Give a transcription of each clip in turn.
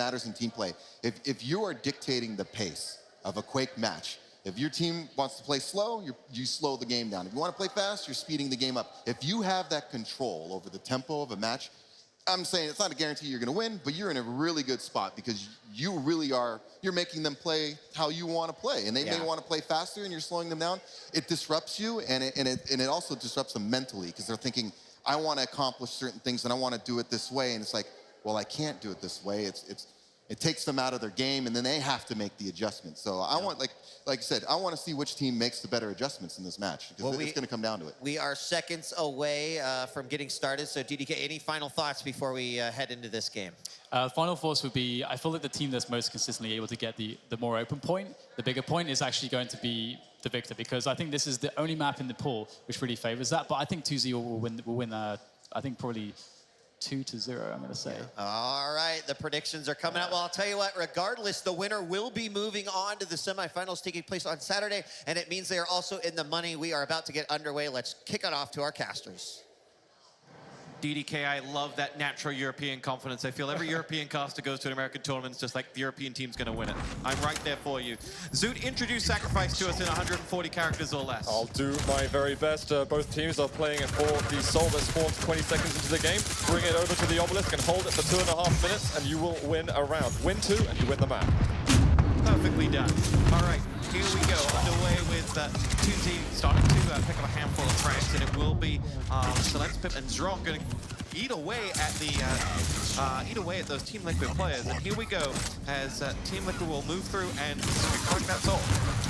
matters in team play. If you are dictating the pace of a Quake match, if your team wants to play slow, you slow the game down. If you want to play fast, you're speeding the game up. If you have that control over the tempo of a match, I'm saying it's not a guarantee you're going to win, but you're in a really good spot because you really are, you're making them play how you want to play. And they may want to play faster and you're slowing them down. It disrupts you and it also disrupts them mentally because they're thinking, I want to accomplish certain things and I want to do it this way. And it's like, well, I can't do it this way. It takes them out of their game and then they have to make the adjustments. So I want, like I said, I want to see which team makes the better adjustments in this match because it's going to come down to it. We are seconds away from getting started. So DDK, any final thoughts before we head into this game? Final thoughts would be, I feel like the team that's most consistently able to get the more open point, the bigger point, is actually going to be the victor because I think this is the only map in the pool which really favors that. But I think 2Z will win I think probably 2-0, I'm going to say. All right, the predictions are coming out. Well, I'll tell you what, regardless, the winner will be moving on to the semifinals taking place on Saturday, and it means they are also in the money. We are about to get underway. Let's kick it off to our casters. DDK, I love that natural European confidence. I feel every European caster goes to an American tournament, it's just like the European team's going to win it. I'm right there for you. Zoot, introduce Sacrifice to us in 140 characters or less. I'll do my very best. Both teams are playing for the soul that spawns 20 seconds into the game. Bring it over to the obelisk and hold it for 2.5 minutes, and you will win a round. Win 2, and you win the map. Perfectly done. All right, here we go. Underway with 2Z starting to pick up a handful of frags, and it will be Celeste, Pip, and Zron going to eat away at those Team Liquid players. And here we go as Team Liquid will move through and collect that soul.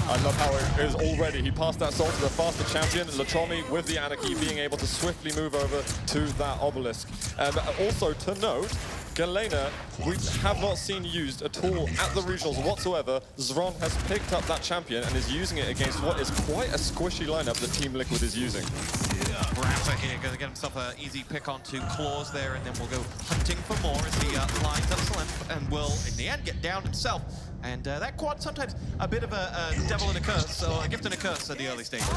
I love how it is already. He passed that soul to the faster champion, Latromi, with the Anarchy being able to swiftly move over to that obelisk. Also to note, Galena, we have not seen used at all at the regionals whatsoever. Zron has picked up that champion and is using it against what is quite a squishy lineup that Team Liquid is using. Rafa here going to get himself an easy pick onto Claws there, and then we'll go hunting for more as he lines up Celeste and will, in the end, get down himself. And that quad sometimes a bit of a devil and a curse, or a gift and a curse at the early stages.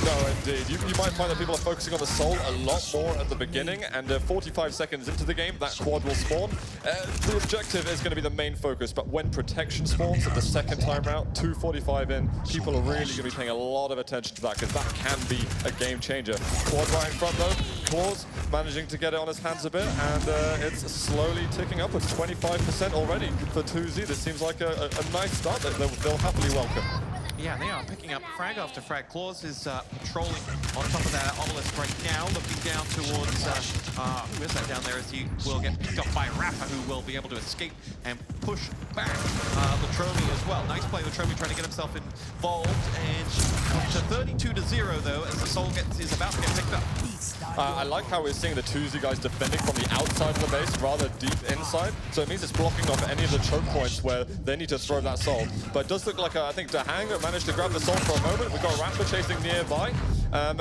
No, indeed. You might find that people are focusing on the soul a lot more at the beginning, and 45 seconds into the game, that quad will spawn. The objective is going to be the main focus, but when protection spawns at the second time round, 2:45 in, people are really going to be paying a lot of attention to that, because that can be a game changer. Quad right in front though, Claws managing to get it on his hands a bit, and it's slowly ticking upwards, 25% already for 2Z. This seems like a nice start that they'll happily welcome. Yeah, they are picking up frag after frag. Claws is patrolling on top of that obelisk right now, looking down towards, who is that down there, as he will get picked up by Rafa, who will be able to escape and push back Latromi as well. Nice play, Latromi trying to get himself involved, and to 32-0 though, as the soul is about to get picked up. I like how we're seeing the 2Z guys defending from the outside of the base rather deep inside, so it means it's blocking off any of the choke points where they need to throw that soul. But it does look like, I think Dahang managed to grab the soul for a moment. We've got Rafa chasing nearby, and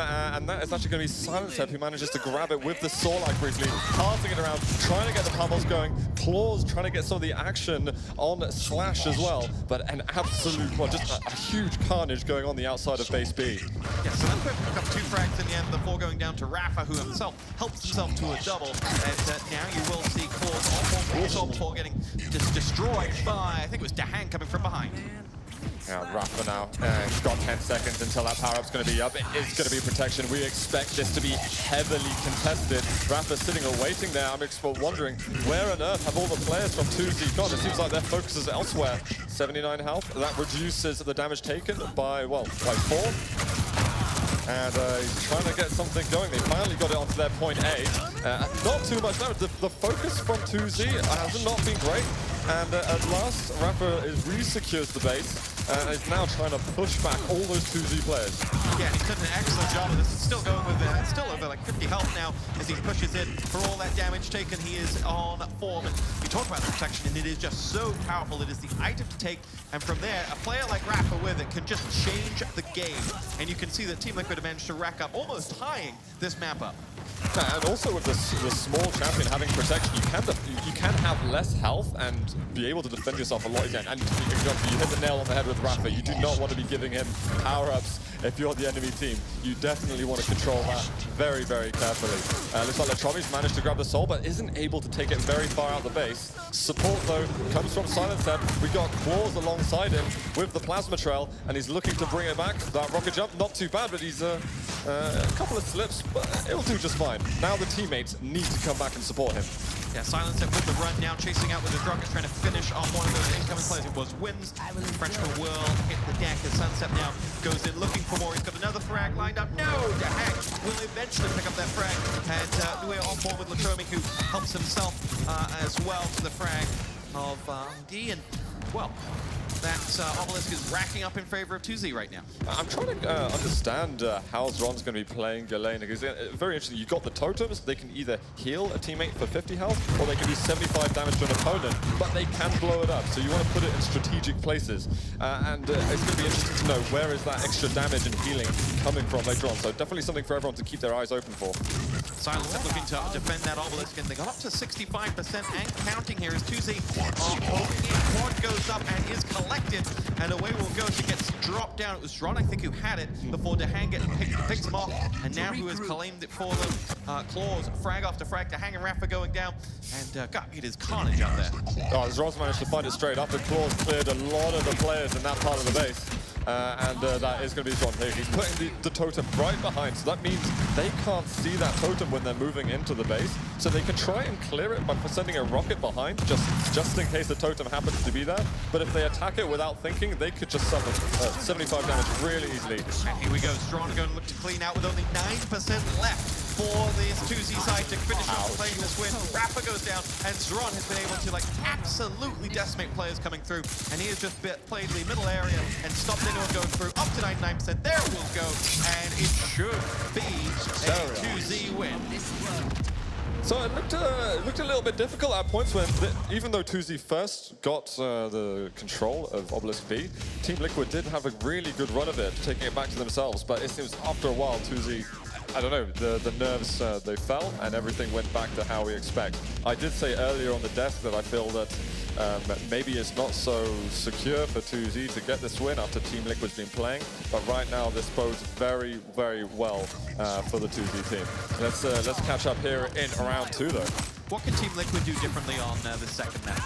that is actually going to be Silencehead who manages to grab it with the Soul-like briefly, passing it around, trying to get the pummels going. Claws trying to get some of the action on Slash as well, but an absolute, well, just a huge carnage going on the outside of base B. Yeah, so that's picked up 2 frags in the end, the 4 going down to Rafa, who himself helps himself to a double. And now you will see Claws on Soul before getting just destroyed by, I think it was Dahang coming from behind. Yeah, Rafa now, he's got 10 seconds until that power-up's going to be up. It is going to be protection. We expect this to be heavily contested. Rafa sitting and waiting there. I'm wondering, where on earth have all the players from 2Z gone? It seems like their focus is elsewhere. 79 health, that reduces the damage taken by, well, by 4. And he's trying to get something going. They finally got it onto their point A. Not too much damage. The focus from 2Z has not been great. And at last, Rafa re-secures the base and is now trying to push back all those 2Z players. Yeah, he's done an excellent job of this. It's still going with still over like 50 health now as he pushes in. For all that damage taken, he is on form. And you talk about the protection, and it is just so powerful. It is the item to take, and from there, a player like Rafa with it can just change the game. And you can see that Team Liquid managed to rack up, almost tying this map up. And also with the small champion having protection, you can have less health and be able to defend yourself a lot again. And you hit the nail on the head with Rafa. You do not want to be giving him power-ups if you're the enemy team. You definitely want to control that very, very carefully. Looks like Latromi's managed to grab the soul, but isn't able to take it very far out the base. Support, though, comes from Silence Head. We got Claws alongside him with the Plasma Trail, and he's looking to bring it back. That rocket jump, not too bad, but he's a couple of slips, but it'll do just fine. Now the teammates need to come back and support him. Yeah, Silence Head with the run now, chasing out with his rockets, trying to finish off one of those incoming players. It was Wins. Frenchman will hit the deck as Sunset now goes in looking for more. He's got another frag lined up. No! Dahang will eventually pick up that frag. And we're on board with Latromi, who helps himself as well to the frag of D. And, well, that Obelisk is racking up in favor of 2Z right now. I'm trying to understand how Zron's going to be playing Galena, because very interesting. You've got the totems. They can either heal a teammate for 50 health, or they can do 75 damage to an opponent, but they can blow it up. So you want to put it in strategic places. And it's going to be interesting to know where is that extra damage and healing coming from later on. So definitely something for everyone to keep their eyes open for. Silence Head looking to defend that Obelisk, and they got up to 65% and counting here as 2Z holding in. Quad goes up and is collected, and away will go. She gets dropped down. It was Zron, I think, who had it before Dahang picks him off, and now who has claimed it for them. Claws, frag after frag. Dahang and Rafa going down, and it is carnage out there. Oh, Zron's managed to find it straight up, and Claws cleared a lot of the players in that part of the base. That is going to be Zron here. He's putting the totem right behind, so that means they can't see that totem when they're moving into the base. So they can try and clear it by sending a rocket behind, just in case the totem happens to be there. But if they attack it without thinking, they could just suffer 75 damage really easily. And here we go. Zron going to look to clean out with only 9% left for this 2Z side to finish off playing this win. Rafa goes down, and Zron has been able to absolutely decimate players coming through. And he has just played the middle area and stopped anyone going through. Up to 99%. There it will go, and it should be a 2Z win. So it looked a little bit difficult at points when, even though 2Z first got the control of Obelisk B, Team Liquid did have a really good run of it, taking it back to themselves. But it seems after a while, 2Z, I don't know, the nerves, they fell and everything went back to how we expect. I did say earlier on the desk that I feel that maybe it's not so secure for 2Z to get this win after Team Liquid's been playing, but right now this bodes very, very well for the 2Z team. Let's catch up here in round 2 though. What can Team Liquid do differently on the second map?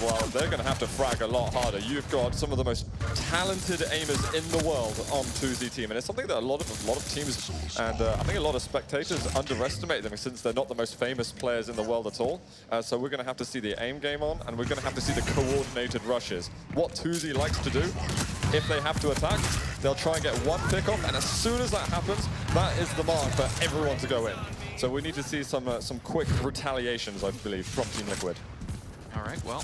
Well, they're going to have to frag a lot harder. You've got some of the most talented aimers in the world on 2Z team, and it's something that a lot of teams and I think a lot of spectators underestimate them since they're not the most famous players in the world at all. So we're going to have to see the aim game on, and we're going to have to see the coordinated rushes. What 2Z likes to do, if they have to attack, they'll try and get one pick off, and as soon as that happens, that is the mark for everyone to go in. So we need to see some quick retaliations, I believe, from Team Liquid. All right, well,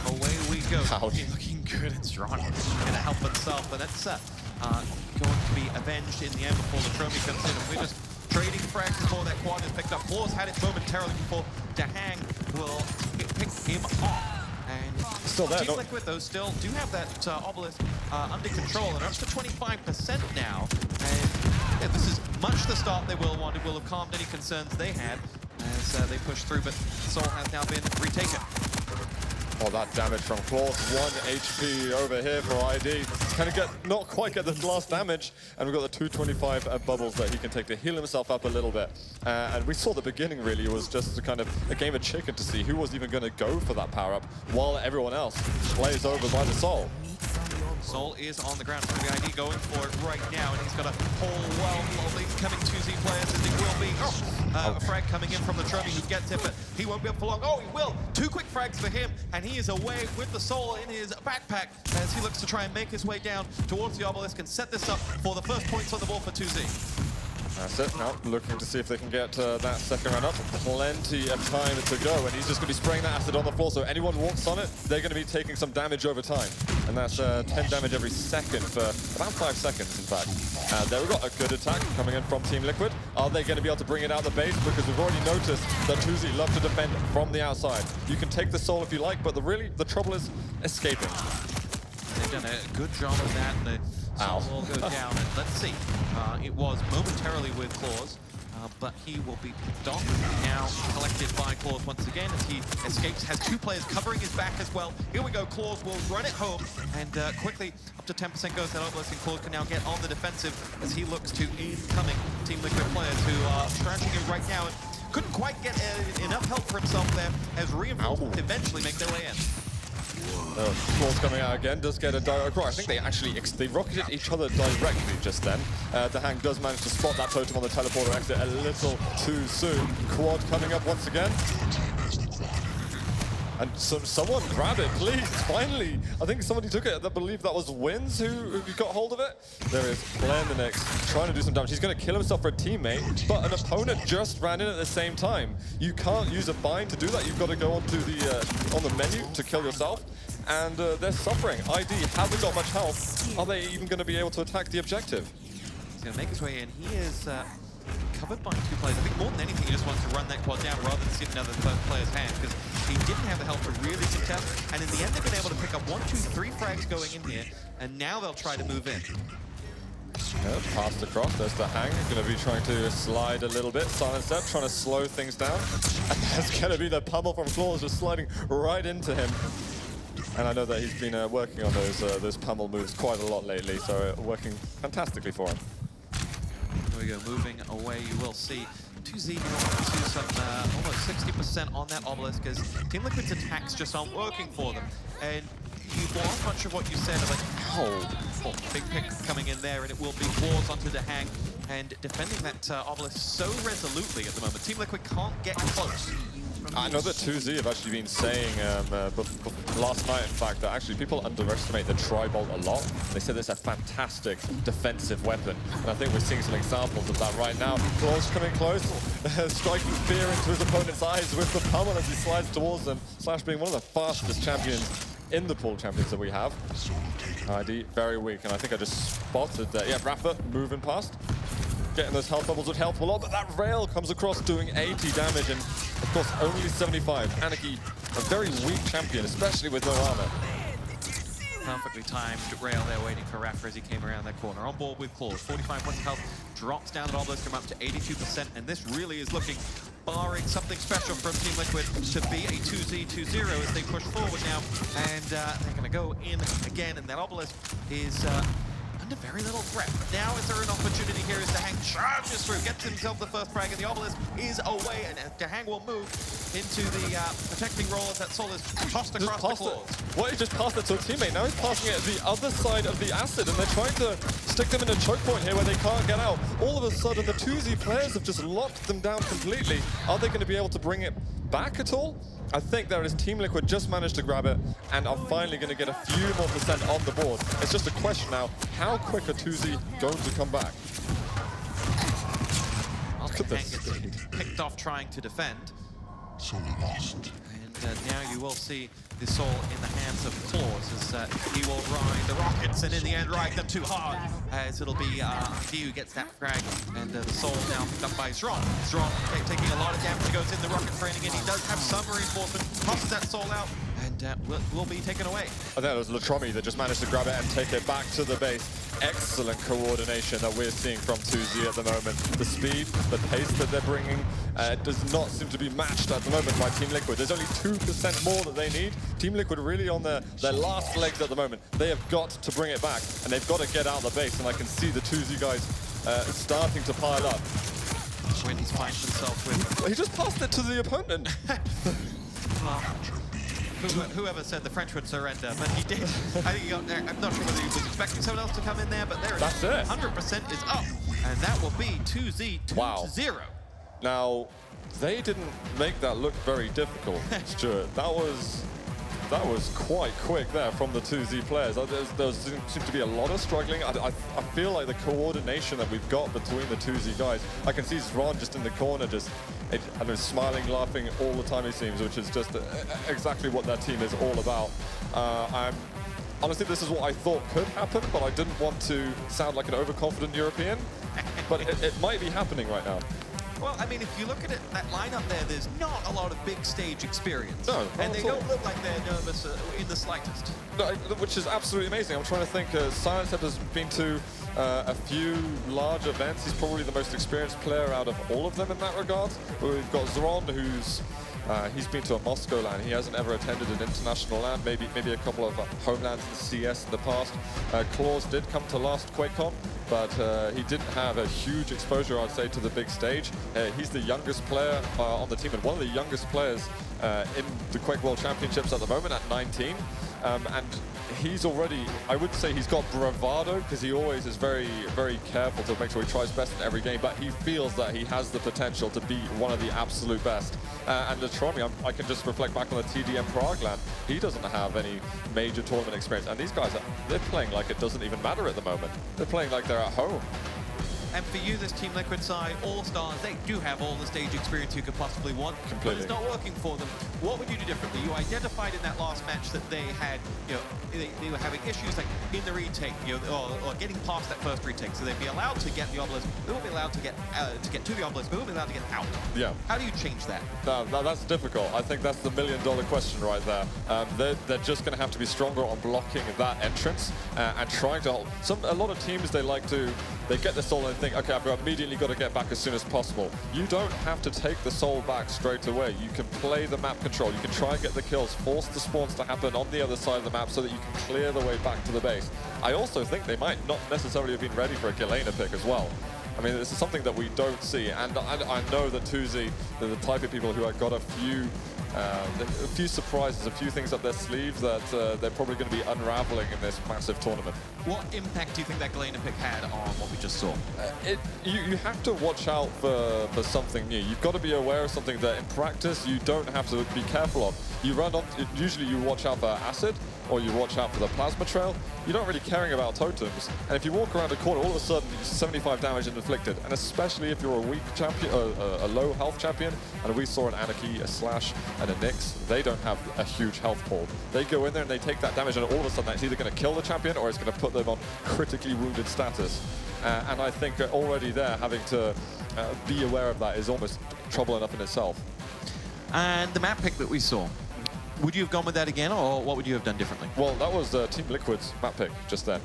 away we go. Looking good, and Zron going to help himself, and that's going to be avenged in the end before Latromi comes in. And we're just trading frags before that quad is picked up. Claws had it momentarily before Dahang will pick him off. And still there, Team Liquid, though, still do have that Obelisk under control, and up to 25% now. And yeah, this is much the start they will want. It will have calmed any concerns they had as they push through, but Soul has now been retaken. Oh, that damage from Claws, 1 HP over here for ID. Can he not quite get the last damage, and we've got the 225 bubbles that he can take to heal himself up a little bit. And we saw the beginning really was just a kind of a game of chicken to see who was even going to go for that power-up while everyone else plays over by the Soul. Soul is on the ground for the ID, going for it right now, and he's got a whole wealth of incoming 2Z players, as he will be. A frag coming in from Latromi, who gets it, but he won't be up for long. Oh, he will! 2 quick frags for him, and he is away with the Soul in his backpack as he looks to try and make his way down towards the Obelisk and set this up for the first points on the board for 2Z. That's it. Now looking to see if they can get that second round up. Plenty of time to go, and he's just going to be spraying that acid on the floor, so anyone walks on it, they're going to be taking some damage over time. And that's 10 damage every second for about 5 seconds, in fact. There we've got a good attack coming in from Team Liquid. Are they going to be able to bring it out the base? Because we've already noticed that 2Z love to defend from the outside. You can take the Soul if you like, but the trouble is escaping. They've done a good job of that, and the Soul will go down. And let's see. It was momentarily with Claws. but he will be picked off. Now collected by Claws once again as he escapes. Has 2 players covering his back as well. Here we go, Claws will run it home, and quickly up to 10% goes that Obelisk, and Claws can now get on the defensive as he looks to incoming Team Liquid players who are scratching him right now. And couldn't quite get enough help for himself there as reinforcements eventually make their way in. Claws coming out again, does get a direct rock. I think they actually they rocketed each other directly just then. The Hang does manage to spot that totem on the teleporter exit a little too soon. Quad coming up once again. And someone grab it, please, finally. I think somebody took it. I believe that was Wins who got hold of it. There is Blendenix trying to do some damage. He's going to kill himself for a teammate, but an opponent just ran in at the same time. You can't use a bind to do that. You've got to go onto the on the menu to kill yourself. And they're suffering. ID hasn't got much health. Are they even going to be able to attack the objective? He's going to make his way in. He is covered by 2 players. I think more than anything, he just wants to run that quad down rather than sit in another player's hand, because he didn't have the help to really contest. And in the end, they've been able to pick up 1, 2, 3 frags going in here, and now they'll try to move in. Passed across. There's the Hang. Going to be trying to slide a little bit. Silent Step trying to slow things down. And there's going to be the pummel from Claws just sliding right into him. And I know that he's been working on those pummel moves quite a lot lately, so working fantastically for him. Here we go, moving away, you will see 2Z now to some almost 60% on that Obelisk, as Team Liquid's attacks just aren't working for them. And you lost much of what you said of like, oh, big pick coming in there, and it will be Claws onto the Hang, and defending that Obelisk so resolutely at the moment. Team Liquid can't get close. I know that 2Z have actually been saying last night, in fact, that actually people underestimate the Tri-Bolt a lot. They said it's a fantastic defensive weapon, and I think we're seeing some examples of that right now. Claws coming close, striking fear into his opponent's eyes with the pummel as he slides towards them. Slash being one of the fastest champions in the pool champions that we have. ID very weak, and I think I just spotted that. Yeah, Rafa moving past. Getting those health bubbles would help a lot, but that rail comes across doing 80 damage, and of course only 75. Anarchy, a very weak champion, especially with no armor. Perfectly timed rail there waiting for Rafa as he came around that corner. On board with Claws, 45 points of health, drops down at Obelisk, come up to 82%, and this really is looking, barring something special from Team Liquid, to be a 2Z2-0 as they push forward now, and they're going to go in again, and that Obelisk is under very little threat. But now is there an opportunity here as the Hang charges through, gets himself the first frag, and the Obelisk is away, and the Hang will move into the protecting role as that soul is tossed across the Claws. What, he just passed it to a teammate, now he's passing it the other side of the acid, and they're trying to stick them in a choke point here where they can't get out. All of a sudden, the 2Z players have just locked them down completely. Are they going to be able to bring it back at all? I think there is Team Liquid just managed to grab it and are finally going to get a few more percent on the board. It's just a question now, how quick are 2Z going to come back? Look at this. Picked off trying to defend. And now you will see the soul in the hands of Claws as he will ride the rockets and in the end ride them too hard, as it'll be D who gets that frag, and the soul now picked up by Strong. Strong taking a lot of damage, goes in the rocket training, and he does have some reinforcement, tosses that soul out, and will be taken away. I think it was Latromi that just managed to grab it and take it back to the base. Excellent coordination that we're seeing from 2Z at the moment. The speed, the pace that they're bringing does not seem to be matched at the moment by Team Liquid. There's only 2% more that they need. Team Liquid really on their last legs at the moment. They have got to bring it back, and they've got to get out of the base, and I can see the 2Z guys starting to pile up. Wins finds himself with... He just passed it to the opponent. Whoever said the French would surrender, but he did. I think he got there. I'm not sure whether he was expecting someone else to come in there, but there it is. That's it. 100% is up, and that will be 2Z 2-0. Now, they didn't make that look very difficult, Stuart. That was quite quick there from the 2Z players. There seemed to be a lot of struggling. I feel like the coordination that we've got between the 2Z guys, I can see Zron just in the corner, just smiling, laughing all the time, it seems, which is just exactly what that team is all about. Honestly, this is what I thought could happen, but I didn't want to sound like an overconfident European. But it might be happening right now. Well, I mean, if you look at it, that lineup there, there's not a lot of big stage experience. No, not and they at all. don't look like they're nervous in the slightest. No, which is absolutely amazing. I'm trying to think. Silencehead has been to a few large events. He's probably the most experienced player out of all of them in that regard. We've got Zron, who's he's been to a Moscow LAN. He hasn't ever attended an international LAN. Maybe a couple of homelands in CS in the past. Claus did come to last QuakeCon, but he didn't have a huge exposure, I'd say, to the big stage. He's the youngest player on the team and one of the youngest players in the Quake World Championships at the moment at 19. And he's already, I wouldn't say he's got bravado, because he always is very, very careful to make sure he tries best in every game, but he feels that he has the potential to be one of the absolute best. And Latromi, I can just reflect back on the TDM Prague LAN. He doesn't have any major tournament experience, and these guys, they're playing like it doesn't even matter at the moment. They're playing like they're at home. And for you, this Team Liquid side, All-Stars, they do have all the stage experience you could possibly want. Completely. But it's not working for them. What would you do differently? You identified in that last match that they had, you know, they were having issues like in the retake, you know, or getting past that first retake. So they'd be allowed to get the obelisk, they won't be allowed to get to the obelisk, they won't be allowed to get out. Yeah. How do you change that? No, that's difficult. I think that's the million-dollar question right there. They're just going to have to be stronger on blocking that entrance and trying to hold. A lot of teams, they get the soul and think, okay, I've immediately got to get back as soon as possible. You don't have to take the soul back straight away. You can play the map control. You can try and get the kills, force the spawns to happen on the other side of the map so that you can clear the way back to the base. I also think they might not necessarily have been ready for a Galena pick as well. I mean, this is something that we don't see, and I know that Tuzi, they're the type of people who have got a few surprises, a few things up their sleeve that they're probably going to be unraveling in this massive tournament. What impact do you think that Galena pick had on what we just saw? You have to watch out for something new. You've got to be aware of something that in practice you don't have to be careful of. You run on, usually you watch out for acid, or you watch out for the plasma trail. You're not really caring about totems. And if you walk around a corner, all of a sudden, 75 damage inflicted. And especially if you're a weak champion, a low health champion, and we saw an Anarchy, a Slash, and a Nyx, they don't have a huge health pool. They go in there and they take that damage, and all of a sudden, that's either going to kill the champion, or it's going to put them on critically wounded status. And I think already there, having to be aware of that is almost trouble enough in itself. And the map pick that we saw, would you have gone with that again, or what would you have done differently? Well, that was Team Liquid's map pick just then.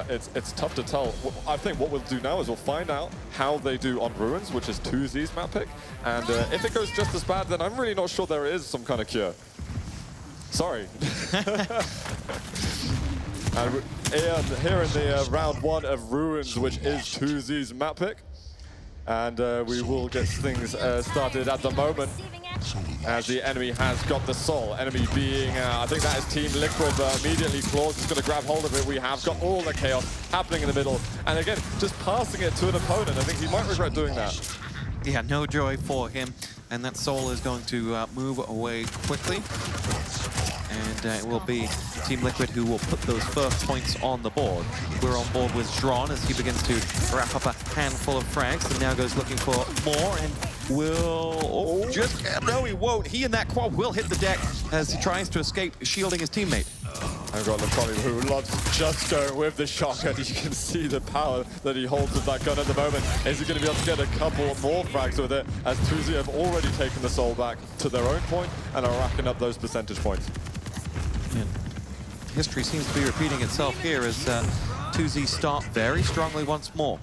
It's tough to tell. I think what we'll do now is we'll find out how they do on Ruins, which is 2Z's map pick. And if it goes just as bad, then I'm really not sure there is some kind of cure. Sorry. And here in the round 1 of Ruins, which is 2Z's map pick. And we will get things started at the moment, as the enemy has got the soul. Enemy being, I think that is Team Liquid, immediately Claus is going to grab hold of it. We have got all the chaos happening in the middle. And again, just passing it to an opponent. I think he might regret doing that. Yeah, no joy for him. And that soul is going to move away quickly. And it will be Team Liquid who will put those first points on the board. We're on board with Zron as he begins to wrap up a handful of frags and now goes looking for more and will... no, he won't. He and that quad will hit the deck as he tries to escape, shielding his teammate. I've got Latromi who loves just going with the shotgun. You can see the power that he holds with that gun at the moment. Is he going to be able to get a couple more frags with it, as 2Z have already taken the soul back to their own point and are racking up those percentage points. And history seems to be repeating itself here as 2Z start very strongly once more.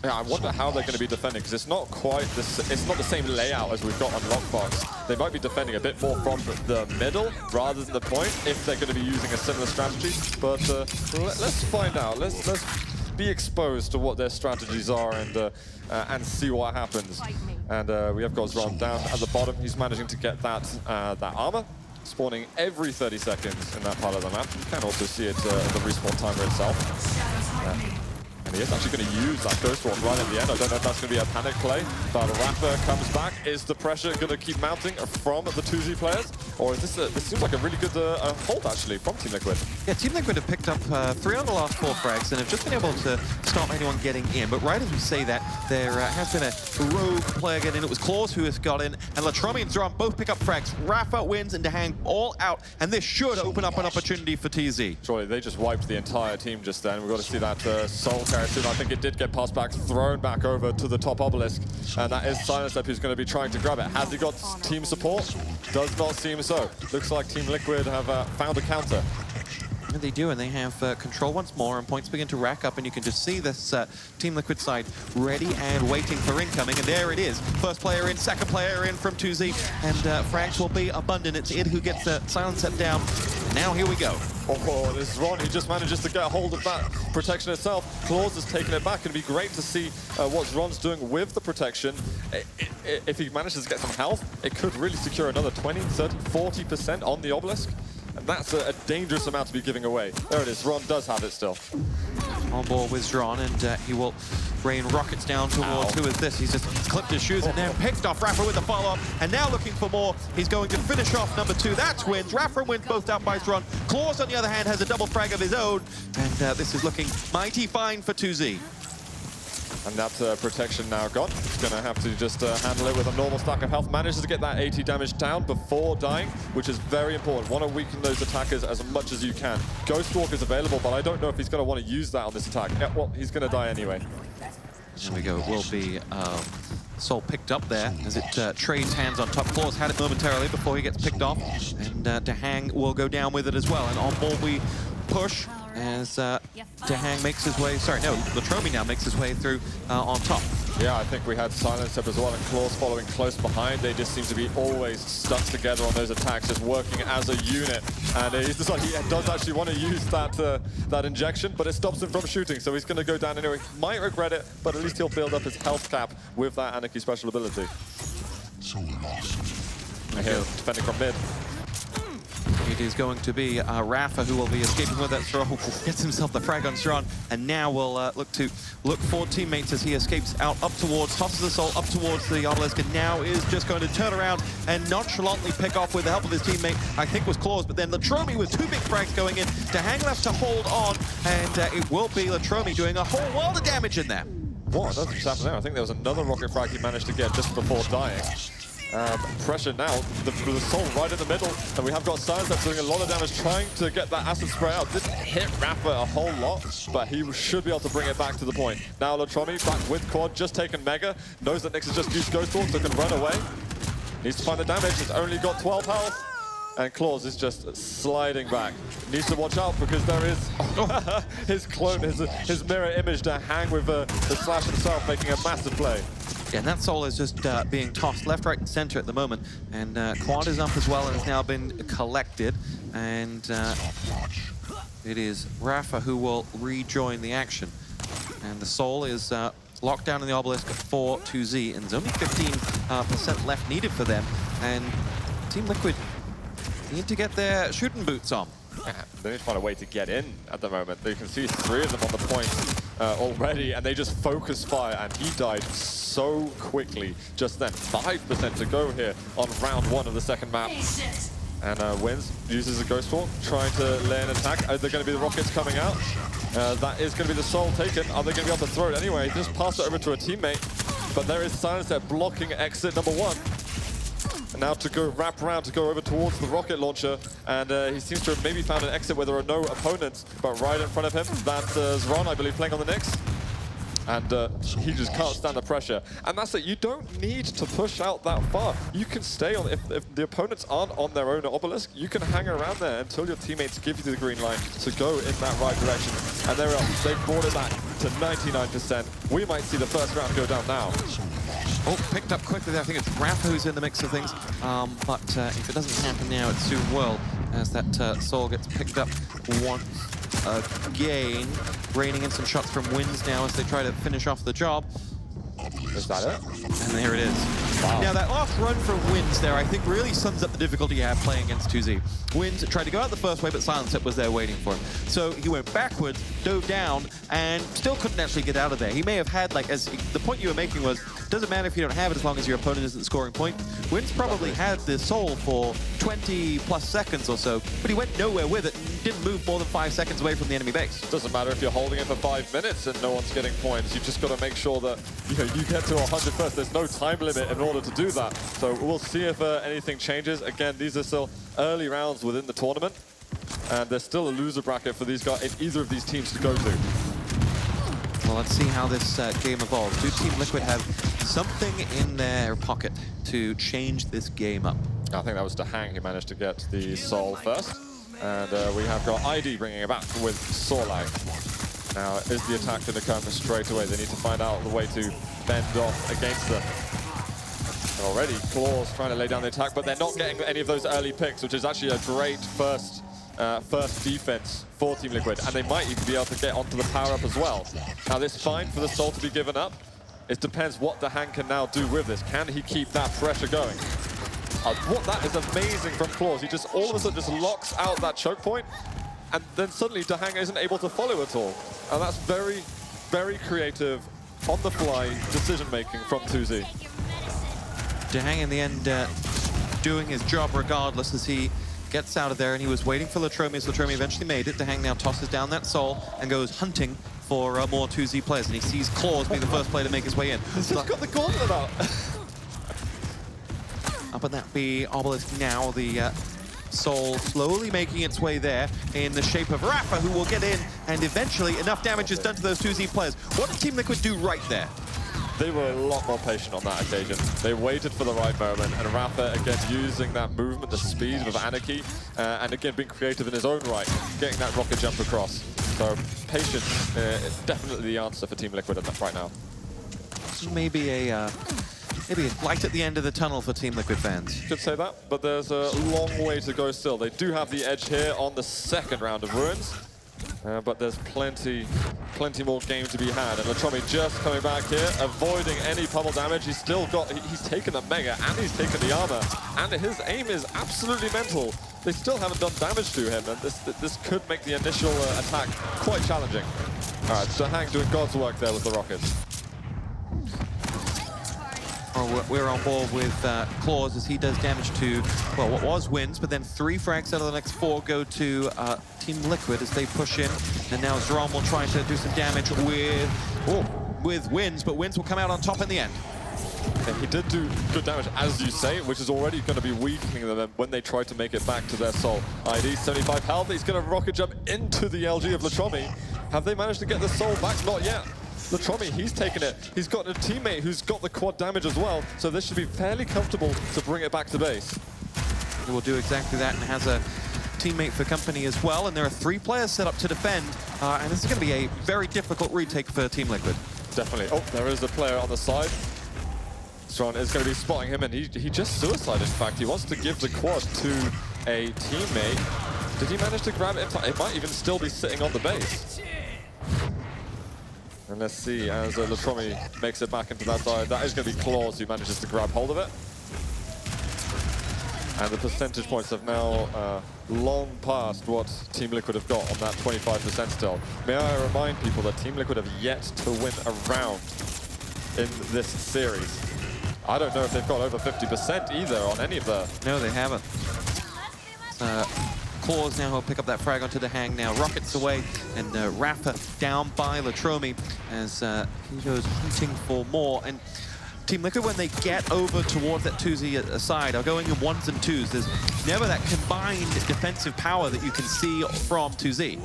Yeah, I wonder how they're going to be defending, because it's not quite it's not the same layout as we've got on Lockbox. They might be defending a bit more from the middle rather than the point if they're going to be using a similar strategy. But let's find out. Let's be exposed to what their strategies are and see what happens. And we have got Zron down at the bottom. He's managing to get that armor, spawning every 30 seconds in that part of the map. You can also see it in the respawn timer itself. And he is actually going to use that first one right at the end. I don't know if that's going to be a panic play, but Rafa comes back. Is the pressure going to keep mounting from the 2Z players? Or is this seems like a really good hold, actually, from Team Liquid. Yeah, Team Liquid have picked up 3 on the last 4 frags and have just been able to stop anyone getting in. But right as we say that, there has been a rogue player getting in. It was Claus who has got in, and Latromi and Zron both pick up frags. Rafa wins and Dehang all out, and this should open up an opportunity for TZ. Surely they just wiped the entire team just then. We've got to see that Soul carry soon. I think it did get passed back, thrown back over to the top obelisk, and that is Silenstep who's going to be trying to grab it. Has he got team support? Does not seem so. Looks like Team Liquid have found a counter. And they do, and they have control once more, and points begin to rack up, and you can just see this Team Liquid side ready and waiting for incoming, and there it is. First player in, second player in from 2Z, and frags will be abundant. It's Id who gets the Silenstep down. And now here we go. Oh, this is Ron. He just manages to get a hold of that protection itself. Claus has taken it back. It'd be great to see what Ron's doing with the protection. If he manages to get some health, it could really secure another 20, 30, 40% on the obelisk. And that's a dangerous amount to be giving away. There it is. Ron does have it still. On board with Zron, and he will rain rockets down towards who is this. He's just clipped his shoes and then picked off Rafa with a follow-up, and now looking for more. He's going to finish off number 2. That's wins. Rafa wins both out by Zron. Claus, on the other hand, has a double frag of his own, and this is looking mighty fine for 2Z. And that protection now gone. He's going to have to just handle it with a normal stack of health. Manages to get that 80 damage down before dying, which is very important. Want to weaken those attackers as much as you can. Ghost Walk is available, but I don't know if he's going to want to use that on this attack. Yeah, well, he's going to die anyway. There we go. It will be Soul picked up there as it trades hands on top. Claus had it momentarily before he gets picked off, and Dehang will go down with it as well. And on board we push as Dehang makes his way, Latromi now makes his way through on top. Yeah, I think we had Silenstep as well, and Claus following close behind. They just seem to be always stuck together on those attacks, just working as a unit. And he's just like, he does actually want to use that injection, but it stops him from shooting, so he's going to go down anyway. Might regret it, but at least he'll build up his health cap with that Anarchy special ability. And here, defending from mid. It is going to be Rafa who will be escaping with that throw. Gets himself the frag on Zron, and now we'll look for teammates as he escapes out up towards, tosses the Soul up towards the obelisk, and now is just going to turn around and nonchalantly pick off with the help of his teammate, I think was Claus, but then Latromi with 2 big frags going in. Dehang left to hold on, and it will be Latromi doing a whole world of damage in there. What doesn't just happen there? I think there was another rocket frag he managed to get just before dying. Pressure now, the Soul right in the middle, and we have got Silenstep doing a lot of damage, trying to get that acid spray out. Didn't hit Rafa a whole lot, but he should be able to bring it back to the point. Now Latromi back with Quad, just taken Mega, knows that Nyx has just used Ghost Walk, so can run away. Needs to find the damage, he's only got 12 health. And Claus is just sliding back. Needs to watch out because there is his clone, his mirror image to hang with the Slash himself, making a massive play. Yeah, and that Soul is just being tossed left, right, and center at the moment. And Quad is up as well and has now been collected. And it is Rafa who will rejoin the action. And the Soul is locked down in the obelisk for 2Z, and there's only 15% left needed for them. And Team Liquid need to get their shooting boots on. Yeah, they need to find a way to get in at the moment. You can see 3 of them on the point already, and they just focus fire, and he died so quickly just then. 5% to go here on round 1 of the second map. And wins, uses a Ghost Walk, trying to lay an attack. Are there going to be the rockets coming out? That is going to be the Soul taken. Are they going to be able to throw it anyway? Just pass it over to a teammate. But there is Silenstep blocking exit number 1. And now to go wrap around to go over towards the rocket launcher, and he seems to have maybe found an exit where there are no opponents, but right in front of him, that's Zron, I believe, playing on the Nyx. And he just can't stand the pressure. And that's it, you don't need to push out that far. You can stay on, if the opponents aren't on their own obelisk, you can hang around there until your teammates give you the green line to go in that right direction. And they're up, they've brought it back to 99%. We might see the first round go down now. Oh, picked up quickly there. I think it's Rafa who's in the mix of things. But if it doesn't happen now, it soon will, as that Soul gets picked up once again. Raining in some shots from Wins now as they try to finish off the job. Is that it? And there it is. Now, that last run from Wins there, I think, really sums up the difficulty you have playing against 2Z. Wins tried to go out the first way, but Silencer was there waiting for him. So he went backwards, dove down, and still couldn't actually get out of there. He may have had, like, as the point you were making was, doesn't matter if you don't have it as long as your opponent isn't scoring point. Wins probably had the Soul for 20+ seconds or so, but he went nowhere with it and didn't move more than 5 seconds away from the enemy base. Doesn't matter if you're holding it for 5 minutes and no one's getting points. You've just got to make sure that you get to 100 first. There's no time limit in order to do that. So we'll see if anything changes. Again, these are still early rounds within the tournament, and there's still a loser bracket for these guys, either of these teams to go to. Well, let's see how this game evolves. Do Team Liquid have something in their pocket to change this game up? I think that was Dahang who managed to get the Soul first. And we have got ID bringing it back with Sorlag. Now, is the attack going to come straight away? They need to find out the way to bend off against them. And already, Claws trying to lay down the attack, but they're not getting any of those early picks, which is actually a great first defense for Team Liquid. And they might even be able to get onto the power-up as well. Now, this fine for the Soul to be given up. It depends what Dahang can now do with this. Can he keep that pressure going? What that is amazing from Claws. He just all of a sudden just locks out that choke point, and then suddenly Dahang isn't able to follow at all. And that's very, very creative, on-the-fly decision-making from 2Z. Dahang in the end doing his job regardless as he gets out of there, and he was waiting for Latromi as Latromi eventually made it. Dahang now tosses down that Soul and goes hunting for more 2Z players, and he sees Claws being the first player to make his way in. He's just got the gauntlet out. Up and that be Obelisk now, the Soul slowly making its way there in the shape of Rafa, who will get in, and eventually enough damage is done to those 2Z players. What did Team Liquid do right there? They were a lot more patient on that occasion. They waited for the right moment, and Rafa, again, using that movement, the speed of Anarchy, and again, being creative in his own right, getting that rocket jump across. So, patience is definitely the answer for Team Liquid right now. Maybe a light at the end of the tunnel for Team Liquid fans. Could say that, but there's a long way to go still. They do have the edge here on the second round of Ruins, but there's plenty more game to be had. And Latromi just coming back here, avoiding any pummel damage. He's still got, he's taken the Mega and he's taken the armor, and his aim is absolutely mental. They still haven't done damage to him, and this could make the initial attack quite challenging. All right, Dahang doing God's work there with the rockets. We're on board with Claws as he does damage to, well, what was Wins, but then 3 frags out of the next 4 go to Team Liquid as they push in. And now Zerom will try to do some damage with Wins, but Wins will come out on top in the end. And he did do good damage, as you say, which is already going to be weakening them when they try to make it back to their Soul. ID, 75 health, he's going to rocket jump into the LG of Latromi. Have they managed to get the Soul back? Not yet. Latromi, he's taken it. He's got a teammate who's got the quad damage as well, so this should be fairly comfortable to bring it back to base. He will do exactly that and has a teammate for company as well, and there are 3 players set up to defend, and this is going to be a very difficult retake for Team Liquid. Definitely. Oh, there is a player on the side. Strong is going to be spotting him, and he just suicided, in fact. He wants to give the quad to a teammate. Did he manage to grab it? It might even still be sitting on the base. And let's see, as Latromi makes it back into that side, that is going to be Claws who manages to grab hold of it. And the percentage points have now long passed what Team Liquid have got on that 25% still. May I remind people that Team Liquid have yet to win a round in this series. I don't know if they've got over 50% either on any of the... No, they haven't. Claws now will pick up that frag onto Dahang now. Rockets away, and Rafa down by Latromi as he goes hunting for more. And Team Liquid, when they get over towards that 2Z side, are going in 1s and 2s. There's never that combined defensive power that you can see from 2Z.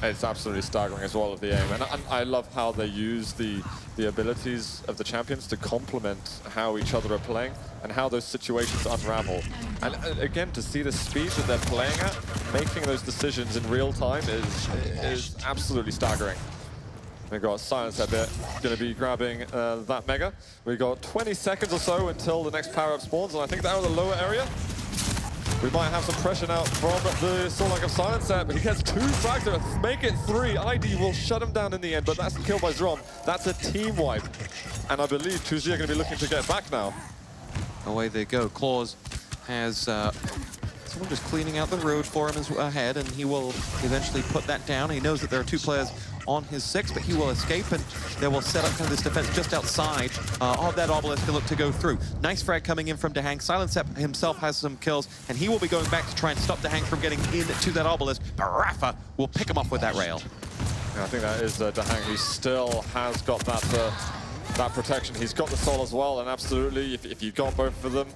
It's absolutely staggering as well of the aim. And I love how they use the abilities of the champions to complement how each other are playing and how those situations unravel. And again, to see the speed that they're playing at, making those decisions in real time is absolutely staggering. We've got Silence a bit, going to be grabbing that Mega. We've got 20 seconds or so until the next power-up spawns, and I think they're in the lower area. We might have some pressure now from the Solag of Silence set, but he gets 2 frags to make it 3. ID will shut him down in the end, but that's killed by Zron. That's a team wipe. And I believe 2Z are going to be looking to get back now. Away they go. Claws has someone just cleaning out the road for him ahead, and he will eventually put that down. He knows that there are 2 players on his 6, but he will escape, and they will set up kind of this defense just outside of that obelisk to look to go through. Nice frag coming in from Dahang. Silence himself has some kills, and he will be going back to try and stop Dahang from getting into that obelisk. But Rafa will pick him off with that rail. Yeah, I think that is Dahang, who still has got that protection. He's got the soul as well, and absolutely, if you've got both of them,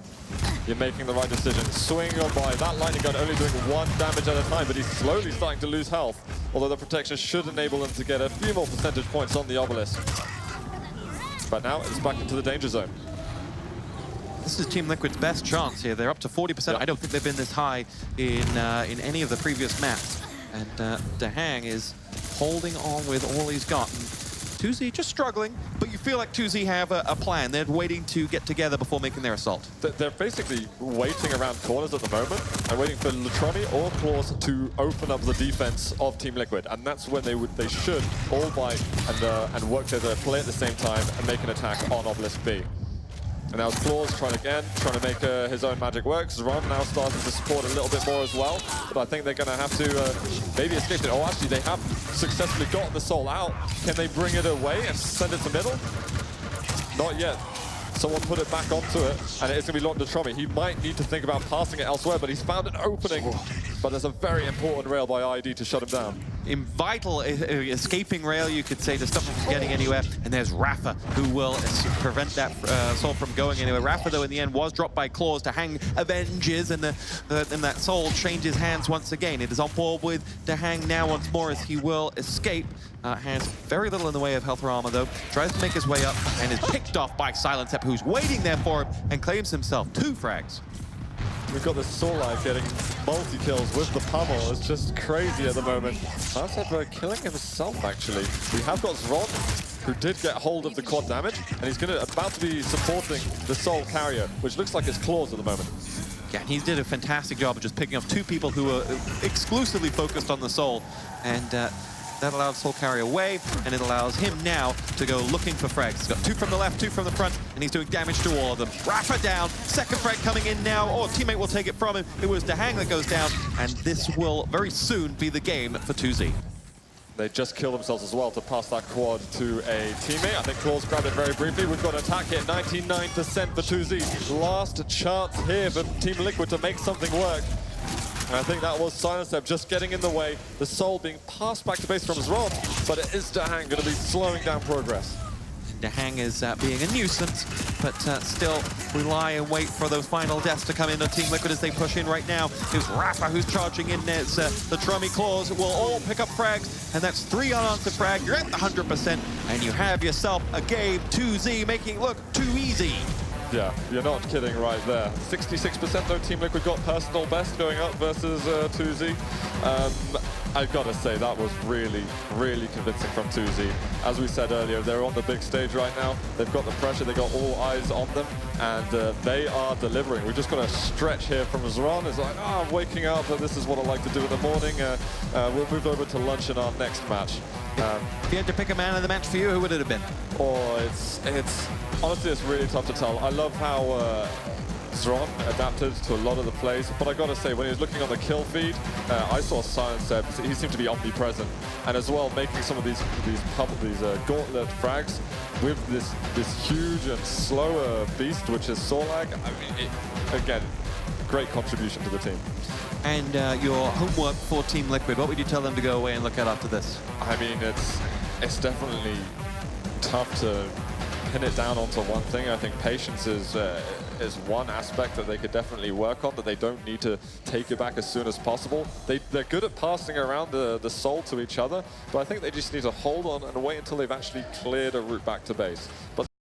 you're making the right decision. Swinging on by that lightning gun, only doing 1 damage at a time, but he's slowly starting to lose health. Although the protection should enable him to get a few more percentage points on the obelisk. But now it's back into the danger zone. This is Team Liquid's best chance here. They're up to 40%. Yep. I don't think they've been this high in any of the previous maps. And Dahang is holding on with all he's got. And 2Z just struggling, but you feel like 2Z have a plan. They're waiting to get together before making their assault. They're basically waiting around corners at the moment and waiting for Lutroni or Claws to open up the defense of Team Liquid, and that's when they should all bite and work together, play at the same time, and make an attack on Obelisk B. And now Claws trying to make his own magic work. Zron now starting to support a little bit more as well, but I think they're going to have to maybe escape it. Oh, actually, they have successfully gotten the soul out. Can they bring it away and send it to middle? Not yet. Someone put it back onto it, and it is going to be locked to Tromi. He might need to think about passing it elsewhere, but he's found an opening. But there's a very important rail by ID to shut him down. In vital escaping rail, you could say, to stop him from getting anywhere. And there's Rafa, who will prevent that soul from going anywhere. Rafa, though, in the end, was dropped by Claws. Dahang avenges, and that soul changes hands once again. It is on board with Dahang now once more, as he will escape. Has very little in the way of health or armor, though. Tries to make his way up, and is picked off by Silence, who's waiting there for him, and claims himself 2 frags. We've got this Solar getting multi-kills with the pummel. It's just crazy at the moment. Silence killing himself, actually. We have got Zron, who did get hold of the quad damage, and he's about to be supporting the Soul carrier, which looks like his Claws at the moment. Yeah, he did a fantastic job of just picking up 2 people who were exclusively focused on the Soul, and that allows Soul carry away, and it allows him now to go looking for frags. He's got 2 from the left, 2 from the front, and he's doing damage to all of them. Rafa down, second frag coming in now. Oh, teammate will take it from him. It was Dahang that goes down, and this will very soon be the game for 2Z. They just killed themselves as well to pass that quad to a teammate. I think Claws grabbed it very briefly. We've got an attack here, 99% for 2Z. Last chance here for Team Liquid to make something work. And I think that was Silence just getting in the way. The soul being passed back to base from Zron, but it is Dahang going to be slowing down progress. Dahang is being a nuisance, but still rely and wait for those final deaths to come in on Team Liquid as they push in right now. There's Rafa who's charging in. There's the Trummy Claws will all pick up frags, and that's 3 unanswered frag. You're at the 100%, and you have yourself a game. 2Z making it look too easy. Yeah, you're not kidding right there. 66% though, Team Liquid got personal best going up versus 2Z. I've got to say, that was really, really convincing from 2Z. As we said earlier, they're on the big stage right now. They've got the pressure, they've got all eyes on them, and they are delivering. We've just got a stretch here from Zron. It's like, I'm waking up, and this is what I like to do in the morning. We'll move over to lunch in our next match. If you had to pick a man of the match for you, who would it have been? Oh, it's honestly, it's really tough to tell. I love how Zron adapted to a lot of the plays, but I gotta say, when he was looking on the kill feed, I saw Silence. He seemed to be omnipresent, and as well making some of these gauntlet frags with this huge and slower beast, which is Solag. I mean, again, great contribution to the team. And your homework for Team Liquid, what would you tell them to go away and look at after this? I mean, it's definitely tough to pin it down onto one thing. I think patience is one aspect that they could definitely work on, that they don't need to take it back as soon as possible. They're good at passing around the soul to each other, but I think they just need to hold on and wait until they've actually cleared a route back to base. But